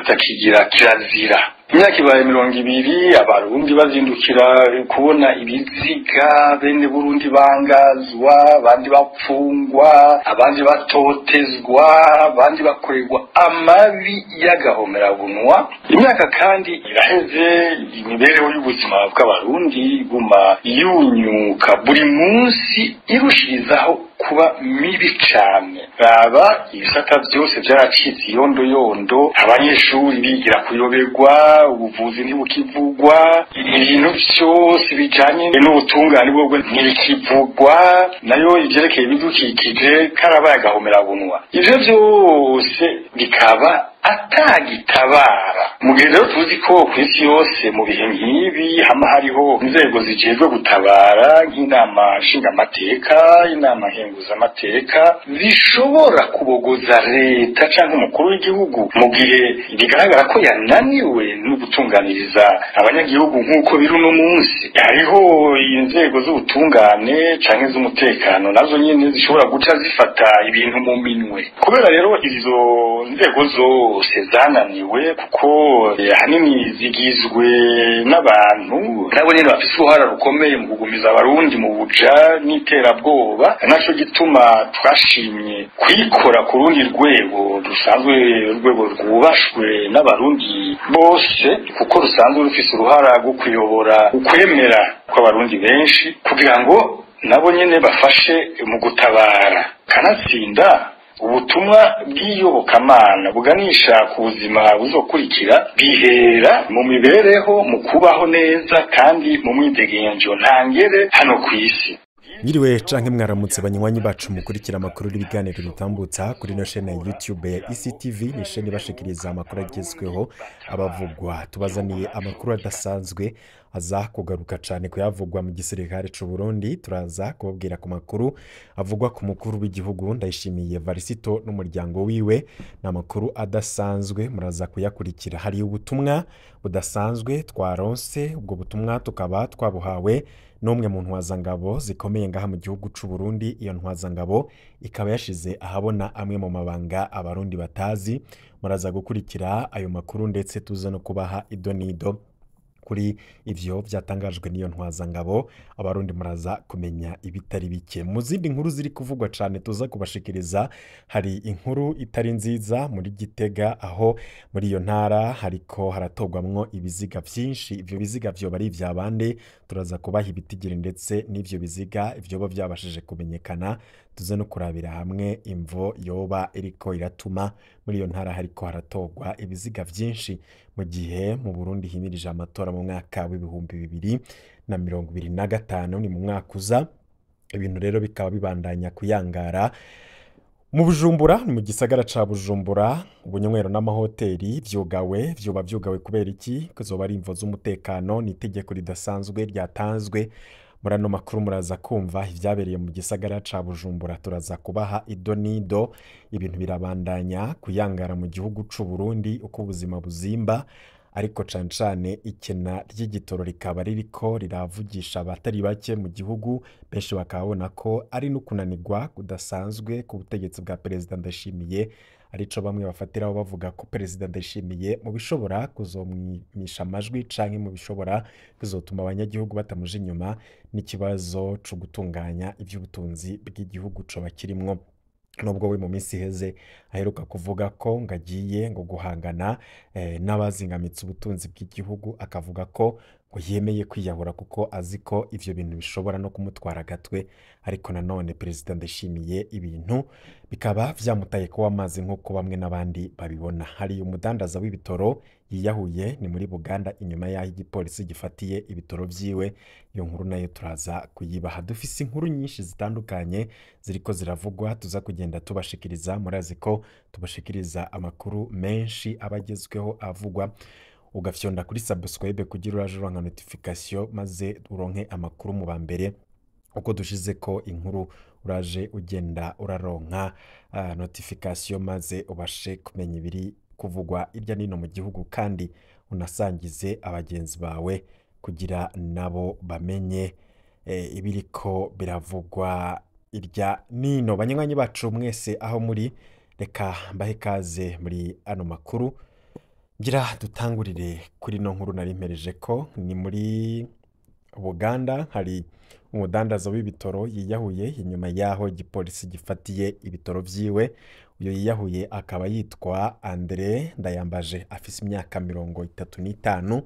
batakigira kirazira. Imyaka ibaye 200 abarundi bazindukira kubona ibiziga bene Burundi bangazwa, abandi bapfungwa, abandi batotezwa, abandi bakorerwa amabi y'agahomerabunwa. Imyaka kandi iraheze, imibereho y'ubuzima bw'abarundi iguma yunyuka buri munsi irushirizaho kuba mibi cyane. Baba ibisata byose byaracitse yondo, abanyeshuri bigira kuyoberwa, ubuvuzi ntibukivugwa, ibintu byose bijanye n'ubutungane bwo ntibikivugwa, nayo ivyerekeye ibidukikije karabaye agahomerabunwa. Ivyo byose bikaba atagitabara. Mugihe rero tuzi ko ku isi yose mu bihe nk'ibi hama hariho inzego zijejwe gutabara nk'inama nshingamateka, inama nkenguzamateka zishobora kubogoza leta canke umukuru w'igihugu mu gihe bigaragara ko yananiwe no gutunganiriza abanyagihugu nk'uko biri uno munsi. Hariho inzego z'ubutungane canke z'umutekano nazo nyene zishobora guca zifata ibintu mu minwe. Kubera rero izo nzego zose zananiwe kuko hanini zigizwe n'abantu nabo nyene bafise uruhara rukomeye mu kugumiza abarundi mu buja n'iterabwoba, naco gituma twashimye kwikora ku rundi rwego rusanzwe, urwego rwubashwe n'abarundi bose kuko rusanzwe rufise uruhara rwo kuyobora ukwemera kw'abarundi benshi kugira ngo nabo nyene bafashe mu gutabara. Kanatsinda ubutumwa bw'iyobokamana buganisha ku buzima buzokurikira bihera mu mibereho, mu kubaho neza kandi mu mwidegenjo ntangere hano ku isi. Yiriwe canke mwaramutse banywanyi bacu mukurikira amakuru n'ibiganiro bitambutsa kuri no chaîne ya YouTube ya ICTV, ni chaîne ibashikiriza amakuru agezweho abavugwa. Tubazaniye amakuru adasanzwe aza kugaruka cane kuyavugwa mu gisirikare c'u Burundi. Turaza kubabwira ku makuru avugwa ku mukuru w'igihugu Ndayishimiye Varisito n'umuryango wiwe, na makuru adasanzwe muraza kuyakurikira. Hari ubutumwa budasanzwe twaronse, ubwo butumwa tukaba twabuhawe n'umwe mu ntwazangabo zikomeye ngaha mu gihugu c'u Burundi. Iyo ntwazangabo ikaba yashize ahabona amwe mu mabanga abarundi batazi. Muraza gukurikira ayo makuru ndetse tuza no kubaha idonido kuri ivyo vyatangajwe n'iyo ntwazangabo. Abarundi muraza kumenya ibitari bike. Mu zindi nkuru ziri kuvugwa cane tuza kubashikiriza, hari inkuru itari nziza muri Gitega, aho muri iyo ntara hariko haratogwamwo ibiziga vyinshi. Ivyo biziga vyo bari ivy'abande, turaza kubaha ibitigiri ndetse n'ivyo biziga ivyo byabashije kumenyekana. Tuze no kurabira hamwe imvo yoba iriko iratuma muri iyo ntara hariko haratogwa ibiziga vyinshi mu gihe mu Burundi himirije amatora mu mwaka w'2025, ni mu mwaka uza. Ibintu rero bikaba bibandanya kuyangara mu Bujumbura, ni mu gisagara ca Bujumbura. Ubunywero n'amahoteli vyoba vyugawe kubera iki? Kuzoba ari imvo z'umutekano. Ni itegeko ridasanzwe ryatanzwe. Murano makuru muraza kumva ivyabereye mu gisagara ca Bujumbura. Turaza kubaha idonido. Ibintu birabandanya kuyangara mu gihugu c'u Burundi uko ubuzima buzimba, ariko cane ikena ry'igitoro rikaba ririko riravugisha abatari bake mu gihugu. Benshi bakabona ko ari no kunanirwa kudasanzwe ku butegetsi bwa Perezida Ndayishimiye, arico bamwe bafatiraho bavuga ko Perezida Ndayishimiye mu bishobora kuzomwimisha amajwi canke mu bishobora kuzotuma abanyagihugu batamuje inyuma n'ikibazo co gutunganya ivy'ubutunzi bw'igihugu co bakirimwo. Nubwo we mu minsi heze aheruka kuvuga ko ngagiye ngo guhangana n'abazingamitse ubutunzi bw'igihugu, akavuga ko ngo yemeye kwiyahura kuko azi ko ivyo bintu bishobora no kumutwara gatwe. Ariko nanone Perezida Ndayishimiye ibintu bikaba vyamutaye ko amazi nk'uko bamwe n'abandi babibona. Hari umudandaza w'ibitoro yiyahuye, ni muri Buganda, inyuma y'aho igipolisi gifatiye ibitoro vyiwe. Iyo nkuru nayo turaza kuyibaha. Dufise inkuru nyinshi zitandukanye ziriko ziravugwa, tuza kugenda tubashikiriza. Murazi ko tubashikiriza amakuru menshi abagezweho avugwa. Ugafyonda kuri subscribe kugira uraje uronka notification, maze uronke amakuru mu bambere uko dushize ko inkuru uraje ugenda uraronka notification, maze ubashe kumenya ibiri kuvugwa irya nino mu gihugu, kandi unasangize abagenzi bawe kugira nabo bamenye ibiriko biravugwa irya nino. Banywanyi bacu mwese aho muri, reka mbahe kaze muri ano makuru. ngira dutangurire kuri no nkuru nari mpereje ko ni muri Buganda hari umudandaza w'ibitoro yiyahuye inyuma yaho igipolisi gifatiye ibitoro vyiwe. Uyo yiyahuye akaba yitwa Andre Ndayambaje afise imyaka 35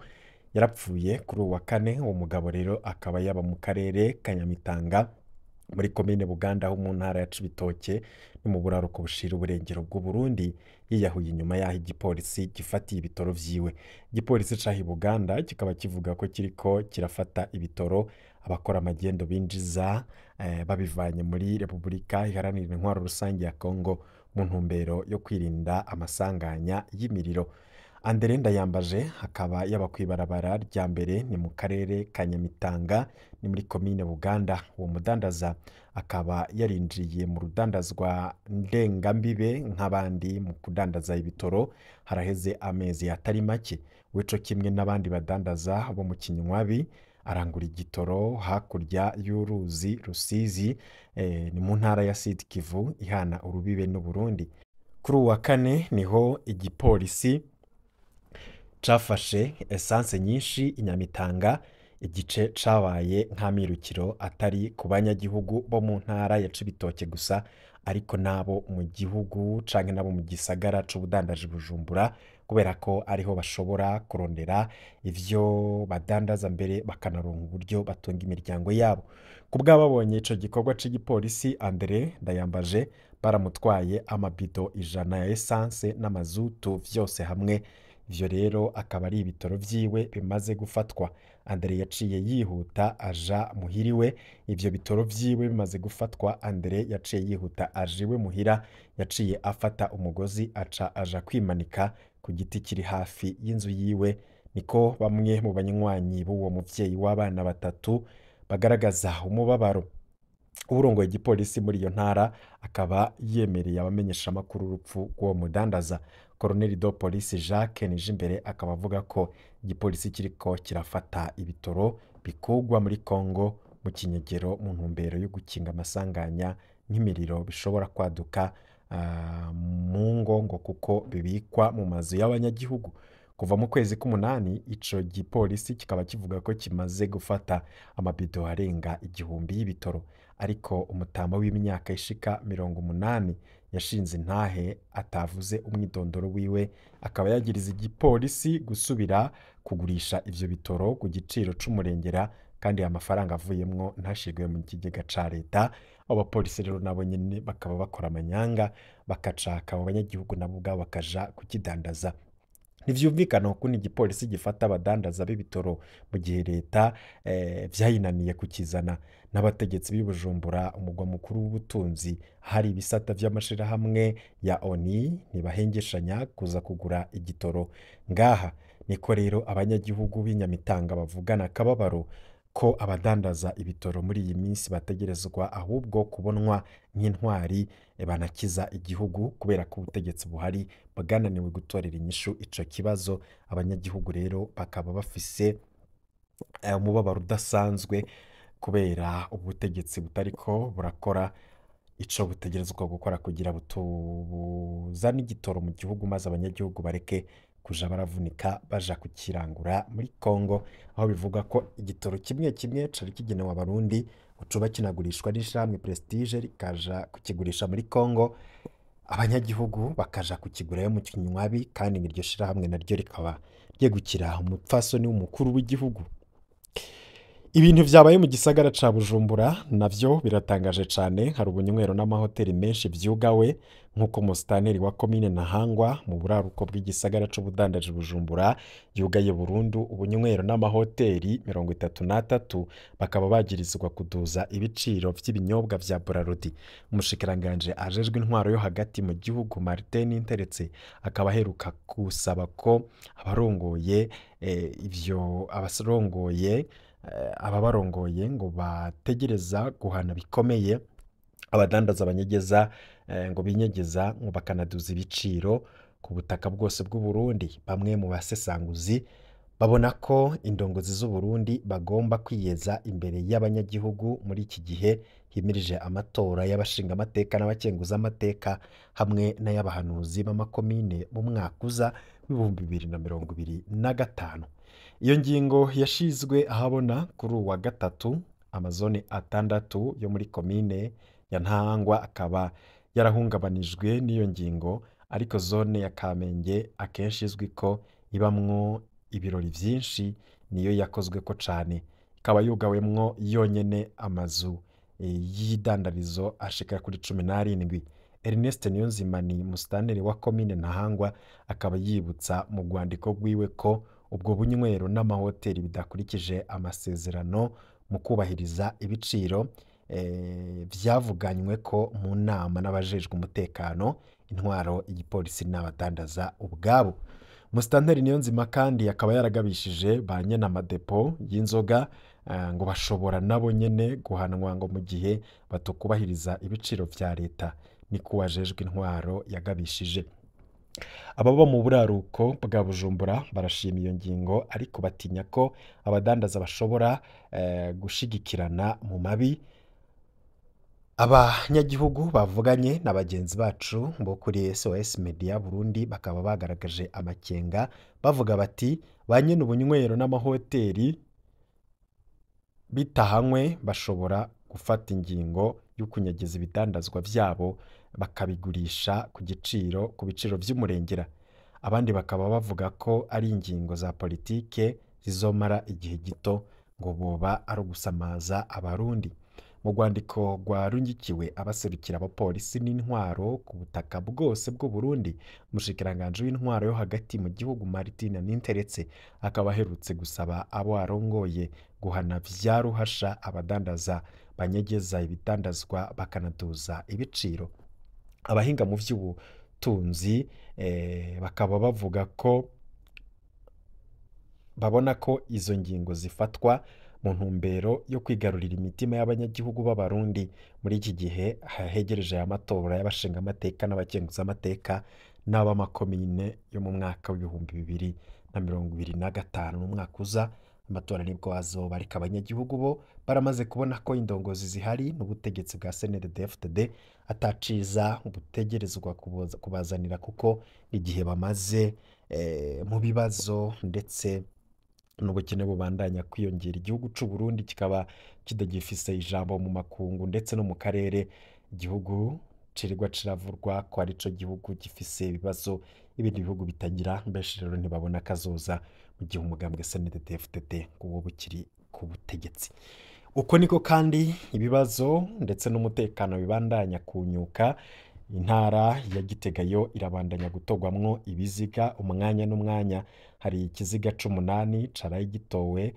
yarapfuye kuri uwa kane. Uwo mugabo rero akaba yaba mu karere ka Nyamitanga muri komine Buganda ho mu ntara ya Cibitoke ni mu buraruko bushira uburengero bw'u Burundi. Yiyahuye inyuma yaho igipolisi gifatiye ibitoro vyiwe. Igipolisi cahi Buganda kikaba kivuga ko kiriko kirafata ibitoro abakora amagendo binjiza babivanye muri Repubulika Iharanira Intwaro Rusange ya Kongo mu ntumbero yo kwirinda amasanganya y'imiriro. Andre Ndayambaje akaba yaba kwibarabara rya mbere ni mu karere ka Nyamitanga ni muri komine Buganda. Uwo mudandaza akaba yarinjiye mu rudandazwa ndengambibe nk'abandi mu kudandaza ibitoro haraheze amezi atari make. Weco kimwe n'abandi badandaza bo mu Kinywabi arangura igitoro hakurya y'uruzi Rusizi ni mu ntara ya Sud Kivu ihana urubibe n'u Burundi. Kuri uwa kane niho igipolisi cafashe essence nyinshi Inyamitanga, igice cabaye nk'amirukiro atari ku banyagihugu bo mu ntara ya Cibitoke gusa ariko nabo mu gihugu canke nabo mu gisagara c'ubudandaji Bujumbura, kubera ko ariho bashobora kurondera ivyo badandaza mbere bakanaronka uburyo batunga imiryango yabo. Kubw'ababonye ico gikorwa c'igipolisi, Andre Ndayambaje baramutwaye amabido 100 ya essence n'amazutu vyose hamwe. Ivyo rero akaba ari ibitoro vyiwe bimaze gufatwa. Andre yaciye yihuta aja muhiriwe. Ivyo bitoro vyiwe bimaze gufatwa, Andre yaciye yihuta ajiwe muhira, yaciye afata umugozi aca aja kwimanika ku giti kiri hafi y'inzu yiwe. Niko bamwe mu banywanyi b'uwo muvyeyi w'abana batatu bagaragaza umubabaro. Uburongoye igipolisi muri iyo ntara akaba yemereye abamenyesha makuru urupfu rw'uwo mudandaza. Colonel de Police Jacques Nijimbere akaba avuga ko igipolisi kiriko kirafata ibitoro bikugwa muri Kongo mu kinyegero mu ntumbero yo gukinga amasanganya nk'imiriro bishobora kwaduka mu ngo kuko bibikwa mu mazu y'abanyagihugu. Kuva mu kwezi k'umunani ico gipolisi kikaba kivuga ko kimaze gufata amabido arenga 1000 y'ibitoro, ariko umutama w'imyaka ishika 80 yashinze intahe atavuze umwidondoro wiwe, akaba yagiriza igipolisi gusubira kugurisha ivyo bitoro ku giciro c'umurengera kandi amafaranga avuyemwo ntashirwe mu kigega ca leta. Abapolisi rero nabo nyene bakaba bakora amanyanga bakacaka abo banyagihugu nabo ubwabo bakaja kukidandaza. Ntivyumvikana ukuntu igipolisi gifata abadandaza b'ibitoro mu gihe leta vyayinaniye kukizana. N'abategetsi b'i Bujumbura umugwa mukuru w'ubutunzi hari ibisata vy'amashirahamwe ya ONU ntibahengeshanya kuza kugura igitoro ngaha. Niko rero abanyagihugu b'Inyamitanga bavugana akababaro ko abadandaza ibitoro muri iyi minsi bategerezwa ahubwo kubonwa nk'intwari banakiza igihugu, kubera ko ubutegetsi buhari bwananiwe gutorera inyishu ico kibazo. Abanyagihugu rero bakaba bafise umubabaro udasanzwe kubera ubutegetsi butariko burakora ico butegerezwa gukora kugira buzane igitoro mu gihugu, maze abanyagihugu bareke kuja baravunika baja kukirangura muri Kongo, aho bivuga ko igitoro kimwe kimwe cari kigenewe abarundi ucuba kinagurishwa n'ishirahamwe Prestige rikaja kukigurisha muri Kongo, abanyagihugu bakaja kukigurayo mu Kinywabi, kandi iryo shirahamwe naryo rikaba ryegukira umupfasoni w'umukuru w'igihugu. Ibintu vyabaye mu gisagara ca Bujumbura navyo biratangaje cane. Hari ubunywero n'amahoteli menshi vyugawe nk'uko musitanteri wa komine Ntahangwa mu buraruko bw'igisagara c'ubudandaji Bujumbura yugaye burundu ubunywero n'amahoteli 33 bakaba bagirizwa kuduza ibiciro vy'ibinyobwa vya Burarudi. Umushikiranganje ajejwe intwaro yo hagati mu gihugu Martin Interetse akaba aheruka kusaba ko abarongoye ababarongoye ngo bategereza guhana bikomeye abadandaza abanyegeza ngo binyegeza ngo bakanaduza ibiciro ku butaka bwose bw'u Burundi. Bamwe mu basesanguzi babona ko indongozi z'u Burundi bagomba kwiyeza imbere y'abanyagihugu muri iki gihe himirije amatora y'abashingamateka n'abakenguzamateka hamwe n'ay'abahanuzi b'amakomine mu mwaka uza w'ibihumbi 2025. Iyo ngingo yashizwe ahabona kuri uwa gatatu. Amazone 6 yo muri komine ya Ntahangwa akaba yarahungabanijwe n'iyo ngingo, ariko zone ya Kamenge akenshi izwi ko ibamwo ibirori vyinshi niyo yakozweko cane, ikaba yugawemwo yonyene amazu y'idandarizo ashika kuri 17. Ernest Niyonzima ni musitanteri wa komine Ntahangwa, akaba yibutsa mu rwandiko rwiwe ko ubwo bunywero n'amahoteli bidakurikije amasezerano mu kubahiriza ibiciro vyavuganywe ko mu nama n'abajejwe umutekano, intwaro, igipolisi n'abadandaza ubwabo. Musitanteri Niyonzima kandi akaba yaragabishije ba nyene amadepo y'inzoga ngo bashobora nabo nyene guhanwa ngo mu gihe batokubahiriza ibiciro vya leta, niko uwajejwe intwaro yagabishije. Ababa mu buraruko bwa Bujumbura barashima iyo ngingo, ariko batinya ko abadandaza bashobora gushigikirana mu mabi. Abanyagihugu bavuganye na bagenzi bacu bo kuri SOS Media Burundi bakaba bagaragaje amakenga, bavuga bati ba nyene ubunywero n'amahoteli bitahanywe bashobora gufata ingingo yo kunyegeza ibidandazwa vyabo bakabigurisha ku biciro vy'umurengera. Abandi bakaba bavuga ko ari ingingo za politike zizomara igihe gito, ngo boba ari ugusamaza abarundi. Mu rwandiko rwarungikiwe abaserukira abapolisi n'intwaro ku butaka bwose bw'u Burundi, umushikiranganji w'intwaro yo hagati mu gihugu Martin Ninteretse akaba aherutse gusaba abo arongoye guhana vya ruhasha abadandaza banyegeza ibidandazwa bakanaduza ibiciro. Abahinga mu vy'ubutunzi bakaba bavuga ko babona ko izo ngingo zifatwa mu ntumbero yo kwigarurira imitima y'abanyagihugu b'abarundi muri iki gihe hegereje amatora y'abashingamateka n'abakenguzamateka n'ab'amakomine yo mu mwaka w'ibihumbi 2025. mu mwaka uza amatora nibwo azoba, ariko abanyagihugu bo baramaze kubona ko indongozi zihari n'ubutegetsi bwa CNDD-FDD ataciza butegerezwa kubazanira, kuko igihe bamaze mu bibazo ndetse n'ubukene bubandanya kwiyongera. Igihugu c'u Burundi kikaba kidagifise ijambo mu makungu ndetse no mu karere. Igihugu cirirwa ciravurwa ko ari co gihugu gifise ibibazo ibindi bihugu bitagira, benshi rero ntibabona kazoza mu gihe umugambwe CNDD-FDD ngo bukiri ku butegetsi. Uko niko kandi ibibazo ndetse n'umutekano bibandanya kunyuka. Intara ya Gitega yo irabandanya gutogwamwo ibiziga umwanya n'umwanya. Hari ikiziga c'8 caraye gitowe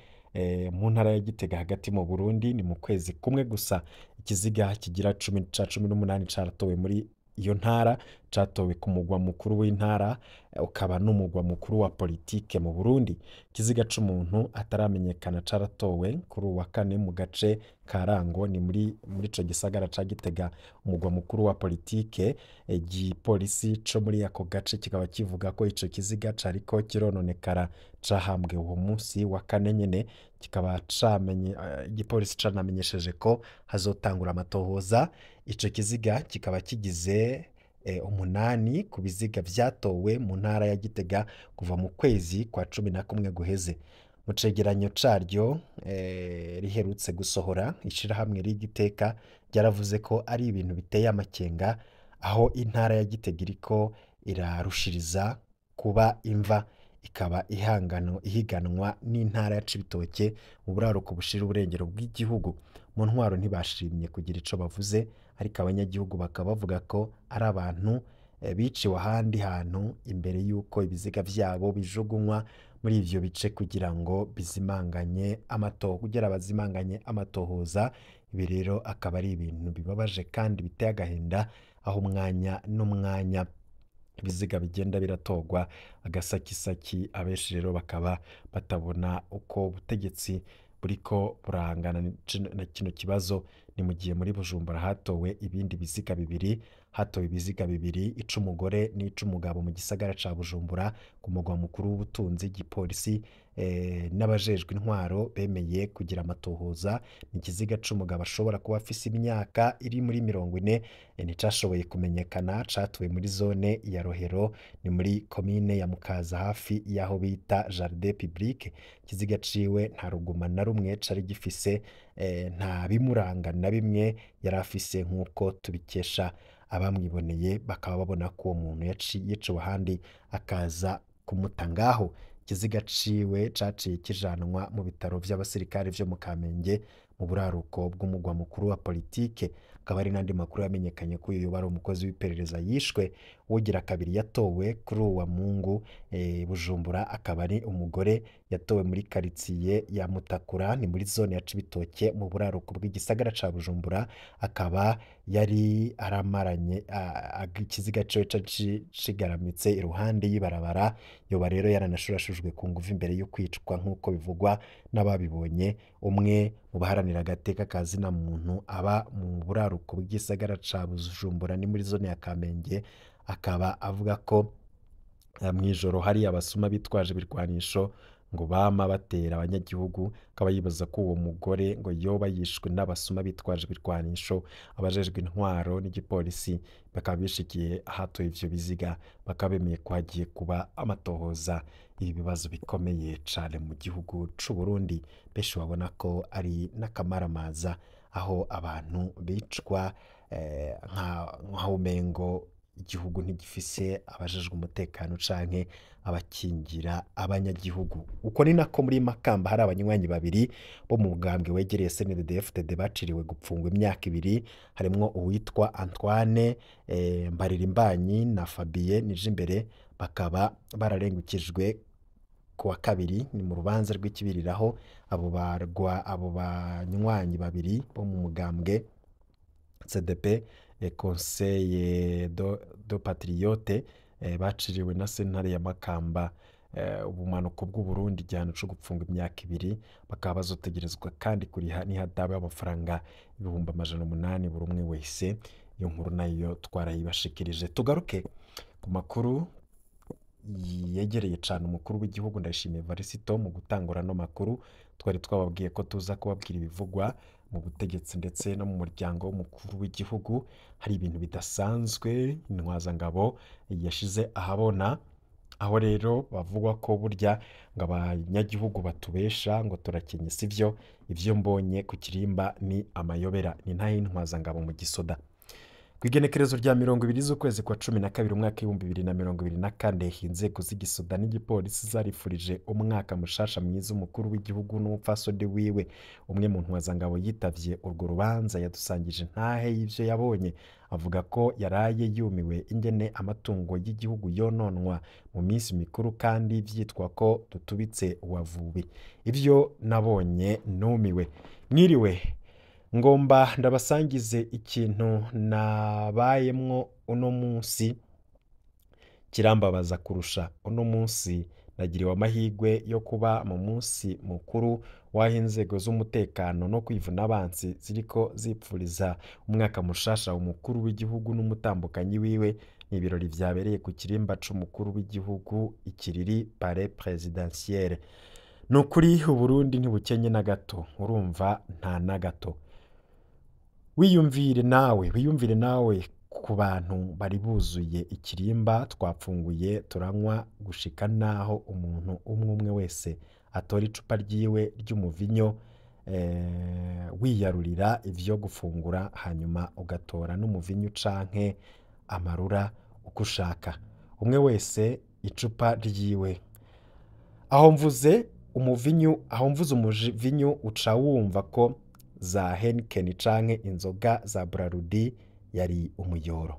mu ntara ya Gitega hagati mu Burundi, ni mu kwezi kumwe gusa. Ikiziga kigira 18 caratowe muri iyo ntara, catowe ku mugwa mukuru w'intara, ukaba n'umugwa mukuru wa politike mu Burundi. Ikiziga c'umuntu ataramenyekana caratowe kuri uwa 4 mu gace ka Rango, ni muri ico gisagara ca Gitega, umugwa mukuru wa politike. Igipolisi co muri ako gace kikaba kivuga ko ico kiziga cariko kirononekara cahambwe uwo munsi wa 4 nyene. Kikaba igipolisi canamenyesheje ko hazotangura amatohoza. Ico kiziga kikaba kigize 8 ku biziga vyatowe mu ntara ya Gitega kuva mu kwezi kwa 11 guheze. Mu cegeranyo caryo riherutse gusohora, ishirahamwe ry'Igiteka ryaravuze ko ari ibintu biteye amakenga, aho intara ya Gitega iriko irarushiriza kuba imva, ikaba ihiganwa n'intara ya Cibitoke mu buraruko bushira uburengero bw'igihugu. Mu ntwaro ntibashimye kugira ico bavuze, ariko abanyagihugu bakaba bavuga ko ari abantu biciwe ahandi hantu imbere y'uko ibiziga vyabo bijugunywa muri ivyo bice kugira ngo bazimanganye amatohoza. Ibi rero akaba ari ibintu bibabaje kandi biteye agahinda, aho umwanya n'umwanya ibiziga bigenda biratogwa agasakisaki. Abenshi rero bakaba batabona uko ubutegetsi buriko burahangana na kino kibazo. Ni mu gihe muri Bujumbura hatowe ibindi biziga bibiri, hatowe ibiziga bibiri, ic'umugore n'ic'umugabo mu gisagara ca Bujumbura ku mugwa mukuru w'ubutunzi. Igipolisi n'abajejwe intwaro bemeye kugira amatohoza. Ni ikiziga c'umugabo ashobora kuba afise imyaka iri muri 40, nticashoboye kumenyekana, catuwe muri zone ya Rohero, ni muri komine ya Mukaza hafi y'aho bita Jardin Public. Ikiziga ciwe nta ruguma na rumwe cari gifise, nta bimuranga na bimwe yari afise, nk'uko tubikesha abamwiboneye, bakaba babona ko uwo muntu yiciwe ahandi akaza kumuta ngaho. Ikiziga ciwe caciye kijanwa mu bitaro vy'abasirikare vyo mu Kamenge mu buraruko bw'umugwa mukuru wa politike. Akaba ari n'andi makuru yamenyekanye ko uyu bari umukozi w'iperereza yishwe. Ugira kabiri yatowe kuri uwa Mungu Bujumbura, akaba ari umugore yatowe muri karitsiye ya Mutakura, ni muri zone ya Cibitoke mu buraruko bw'igisagara ca Bujumbura. Akaba yari aramaranye ikiziga ciwe cigaramitse iruhande y'ibarabara. Yoba rero yaranashurashujwe ku nguvu imbere yo kwicwa nk'uko bivugwa n'ababibonye. Umwe mu baharanira agateka ka zina muntu aba mu buraruko bw'igisagara ca Bujumbura, ni muri zone ya Kamenge, akaba avuga ko mw'ijoro hari abasuma bitwaje ibirwanisho ngo bama batera abanyagihugu. Akaba yibaza ko uwo mugore ngo yoba yishwe n'abasuma bitwaje ibirwanisho. Abajejwe intwaro n'igipolisi bakaba bishikiye ahatoye ivyo biziga, bakaba bemeye ko hagiye kuba amatohoza. Ibi bibazo bikomeye cane mu gihugu c'u Burundi, benshi babona ko ari n'akamaramaza, aho abantu bicwa nkaho umengo igihugu ntigifise abajejwe umutekano canke abakingira abanyagihugu. Uko ni nako muri Makamba hari abanywanyi babiri bo mu mugambwe wegereye CNDD-FDD baciriwe gupfungwa imyaka 2, harimwo uwitwa Antoine Mbaririmbanyi na Fabien Nijimbere. Bakaba bararengukijwe ku wa kabiri, ni mu rubanza rw'ikibiriraho abo banywanyi babiri bo mu mugambwe CDP Conseil de Patriote baciriwe na sentare ya Makamba ubumanuko bw'u Burundi igihano co gupfunga imyaka 2. Bakaba bazotegerezwa kandi kuriha n'ihadabu y'amafaranga 800,000 buri umwe wese. Iyo nkuru nayo twarayibashikirije. Tugaruke ku makuru yegereye cane umukuru w'igihugu Ndayishimiye Varisito. Mu gutangura no makuru twari twababwiye ko tuza kubabwira ibivugwa mu butegetsi ndetse no mu muryango w'umukuru w'igihugu. Hari ibintu bidasanzwe intwazangabo yashize ahabona, aho rero bavugwa ko burya ngo abanyagihugu batubesha ngo turakenye. Sivyo, ivyo mbonye ku Kirimba ni amayobera. Ni ntahe intwazangabo mu gisoda. Kwigenekerezo rya 20 z'ukwezi kwa 12 umwaka 2024, inzego z'igisoda n'igipolisi zarifurije umwaka mushasha mwiza umukuru w'igihugu n'umupfasoni wiwe. Umwe mu ntwazangabo yitavye urwo rubanza yadusangije ntahe y'ivyo yabonye. Avuga ko yaraye yumiwe ingene amatungo y'igihugu yononwa mu minsi mikuru kandi vyitwa ko dutubitse uwavubi. Ivyo nabonye numiwe. Mwiriwe, ngomba ndabasangize ikintu nabayemwo uno munsi kirambabaza kurusha. Uno munsi nagiriwe amahigwe yo kuba mu munsi mukuru w'aho inzego z'umutekano no kwivuna abansi ziriko zipfuriza umwaka mushasha umukuru w'igihugu n'umutambukanyi wiwe. Ni ibirori vyabereye ku kirimba c'umukuru w'igihugu Ikiriri Palais Presidentiel. Nukuri Uburundi ntibukenye na gato, urumva nta na gato. Wiyumvire nawe ku bantu bari buzuye ikirimba, twapfunguye turanywa gushika naho umuntu umwe wese atora icupa ryiwe ry'umuvinyo, wiyarurira ivyo gufungura, hanyuma ugatora n'umuvinyo canke amarura uko ushaka, umwe wese icupa ryiwe. Aho mvuze umuvinyo uca wumva ko za Heineken canke inzoga za Brarudi yari umuyoro.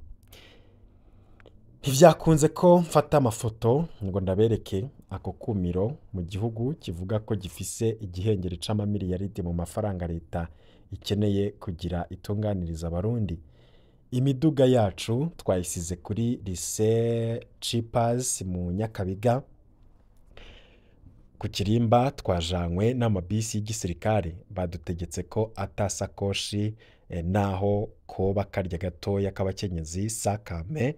Ntivyakunze ko mfata amafoto ngo ndabereke ako kumiro mu gihugu kivuga ko gifise igihengeri c'amamiliyaridi mu mafaranga leta ikeneye kugira itunganiriza abarundi. Imiduga yacu twayisize kuri Lycée Chipas mu Nyakabiga. Ku Kirimba twajanywe n'amabisi y'igisirikare, badutegetse ko atasakoshi naho koba karya gatoya k'abakenyezi sakame,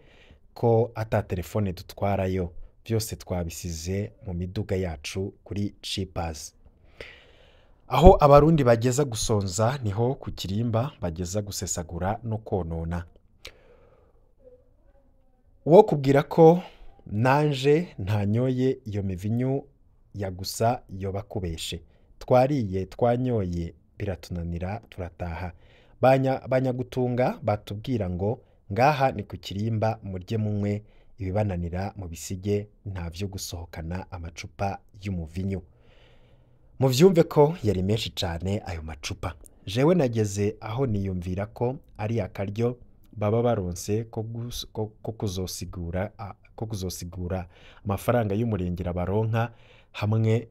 ko ata telefone dutwarayo. byose twabisize mu miduga yacu kuri Cheapers. Aho abarundi bageza gusonza niho ku Kirimba bageza gusesagura no konona. Uwo kubwira ko nanje ntanyoye iyo mivinyu ya gusa yoba kubeshe. Twariye twanyoye biratunanira turataha. Banyagutunga batubwira ngo ngaha ni ku Kirimba murye munywe ibibananira mu bisige nta vyo gusohokana amacupa y'umuvinyu. Muvyumve ko yari menshi cane ayo macupa. Jewe nageze aho niyumvira ko ari akaryo baba baronse ko kuzosigura amafaranga y'umurengera baronka hamwe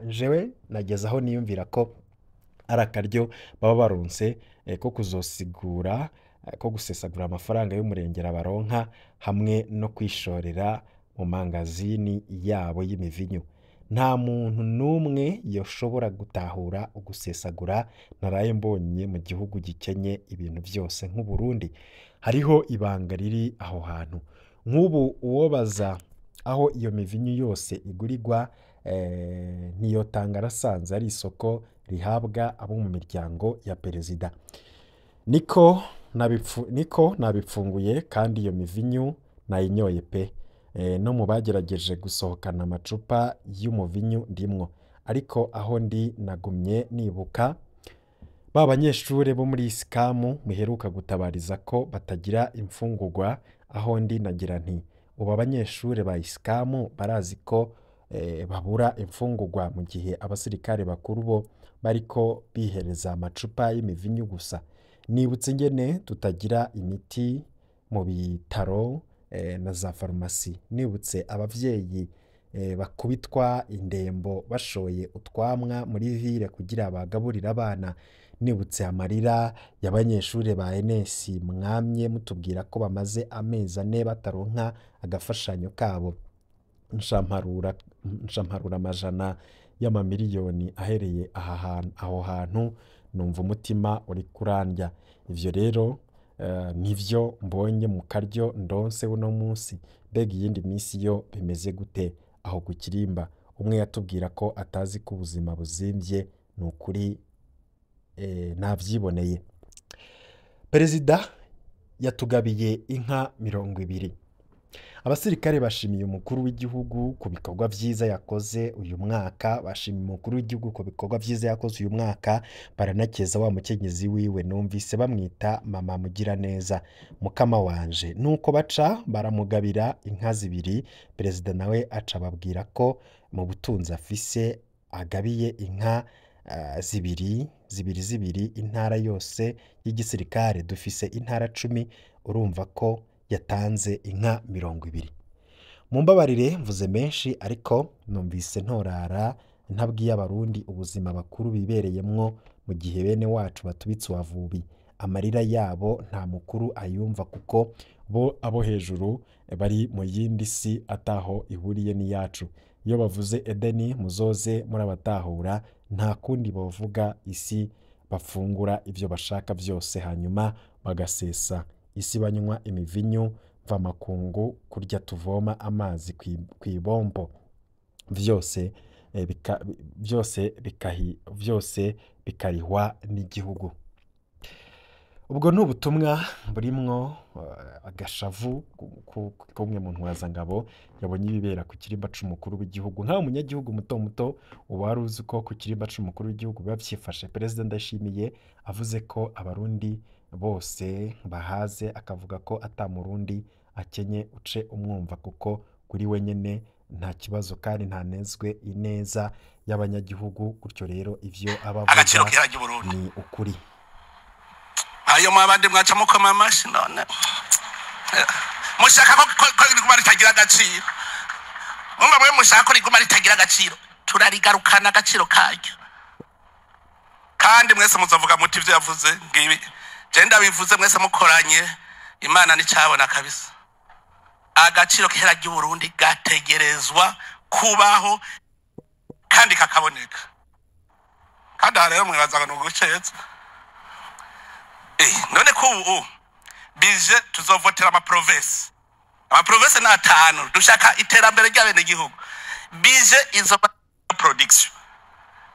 jewe nageze aho niyumvira ko ari akaryo baba baronse ko kuzosigura ko gusesagura amafaranga y'umurengera baronka hamwe no kwishorera mu mangazini yabo y'imivinyu. Nta muntu numwe yoshobora gutahura ugusesagura naraye mbonye mu gihugu gikenye ibintu byose nk'u Burundi. Hariho ibanga riri aho hantu. Nk'ubu uwobaza aho iyo mivinyu yose igurirwa ntiyotanga arasanze ari isoko rihabwa abo mu miryango ya perezida. Niko nabipfunguye kandi iyo mivinyu nayinyoye pe. No mu bagerageje gusohokana amacupa y'umuvinyu ndimwo, ariko aho ndi nagumye nibuka ba banyeshure bo muri Isikamu muheruka gutabariza ko batagira imfungurwa. Aho ndi nagira nti ubu abanyeshure ba Isikamu barazi ko babura imfungurwa mu gihe abasirikare bakuru bo bariko bihereza amacupa y'imivinyu gusa. Nibutse ngene tutagira imiti mu bitaro na za farumasi. Nibutse abavyeyi bakubitwa indembo bashoye utwamwa muri ville kugira bagaburira abana. Nibutse amarira y'abanyeshure ba NS mwamye mutubwira ko bamaze amezi 4 bataronka agafashanyo kabo. Nshamparura amajana y'amamiliyoni ahereye aho hantu numva umutima uri kurandya. Ivyo rero nivyo mbonye mu karyo ndonse uno munsi. Mbega iyindi minsi yo bimeze gute aho ku Kirimba? Umwe yatubwira ko atazi ko ubuzima buzimvye nukuri navyiboneye. Perezida yatugabiye inka 200. Abasirikare bashimiye umukuru w'igihugu ku bikorwa vyiza yakoze uyu mwaka. Bashimiye umukuru w'igihugu ku bikorwa vyiza yakoze uyu mwaka, baranakeza wa mukenyezi wiwe numvise bamwita mama mugira neza, mukama wanje. Nuko baca baramugabira inka 2. Perezida nawe aca babwira ko mu butunzi afise agabiye inka 2 intara yose y'igisirikare. Dufise intara 10, urumva ko yatanze inka 200. Mumbabarire mvuze menshi ariko numvise ntorara ntabwiye abarundi ubuzima bakuru bibereyemwo mu gihe bene wacu batubitse wavubi. Amarira yabo nta mukuru ayumva kuko bo abo hejuru bari mu yindi si ataho ihuriye ni yacu. Iyo bavuze Edeni muzoze murabatahura, nta kundi bavuga isi bafungura ivyo bashaka vyose hanyuma bagasesa isi banywa imivinyu mva makungu kurya tuvoma amazi kwibombo vyose bikarihwa n'igihugu. Ubwo n'ubutumwa burimwo agashavu kumwe mu ntwazangabo yabonye ibibera ku Kirimba c'umukuru w'igihugu. Nka umunyagihugu muto wari uzi ko ku Kirimba c'umukuru w'igihugu biba vyifashe. Perezida Ndayishimiye avuze ko abarundi bose bahaze, akavuga ko ata murundi akenye uce umwumva kuko kuri wenyene nta kibazo kandi ntanezwe ineza y'abanyagihugu. Gutyo rero ivyo abavuga ni ukuri. Ayo mwabandi mwaca mukoma amashi none mushaka ko riguma ritagira agaciro. Mumba mwe mushaka ko riguma ritagira agaciro, turarigarukana agaciro karyo. Kandi mwese muzavuga muti ivyo yavuze ngibi Jenda bivuze mwese mukoranye Imana ni cabona kabisa. Agaciro kera ry'Uburundi gategerezwa kubaho kandi kakaboneka. Kandi rero mwibazaga no gucetsa. None ko ubu bije tuzovotera ama province. amaprovinsi ni atanu dushaka iterambere ry'abenegihugu bije izo production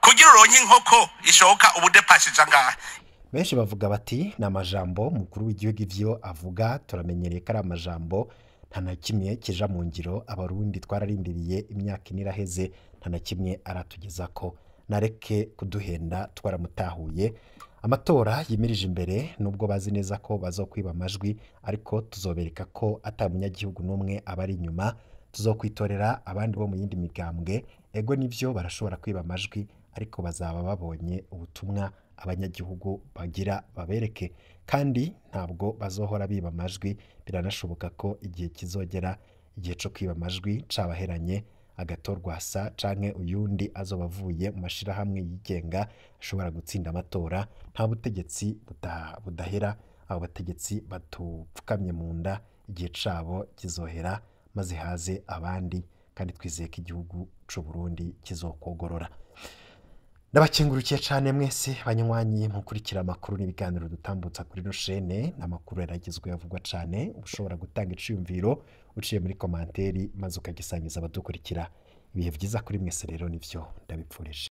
kugira uronke inkoko ishoka ubudepashije angahe. Benshi bavuga bati ni amajambo mukuru w'igihugu ivyo avuga turamenyereye ko ari amajambo nta na kimwe kija mu ngiro, abarundi twararindiriye imyaka iniraheze nta na kimwe aratugeza ko, nareke kuduhenda twaramutahuye. Amatora yimirije imbere nubwo bazi neza ko bazokwiba amajwi, ariko tuzobereka ko ata munyagihugu n'umwe abari inyuma, tuzokwitorera abandi bo mu yindi migambwe. Ego nivyo barashobora kwiba amajwi, ariko bazaba babonye ubutumwa abanyagihugu bagira babereke, kandi ntabwo bazohora biba amajwi. Biranashoboka ko igihe kizogera igihe cyo kwiba amajwi cabaheranye, agatorwa sa canke uyundi azoba avuye mu mashirahamwe yigenga ashobora gutsinda amatora. Nta butegetsi budahera, abo bategetsi batupfukamye mu nda, igihe cabo kizohera maze haze abandi, kandi twizeye ko igihugu c'u Burundi kizokogorora. Ndabakengurukiye cyane mwese banywanyi mukurikira amakuru n'ibiganiro dutambutsa kuri no chaîne. Amakuru yaragizwe yavugwa cyane, ushobora gutanga iciyumviro uciye muri komanteri maze ukagisangiza abadukurikira. Ibihe byiza kuri mwese rero nivyo ndabipfurije.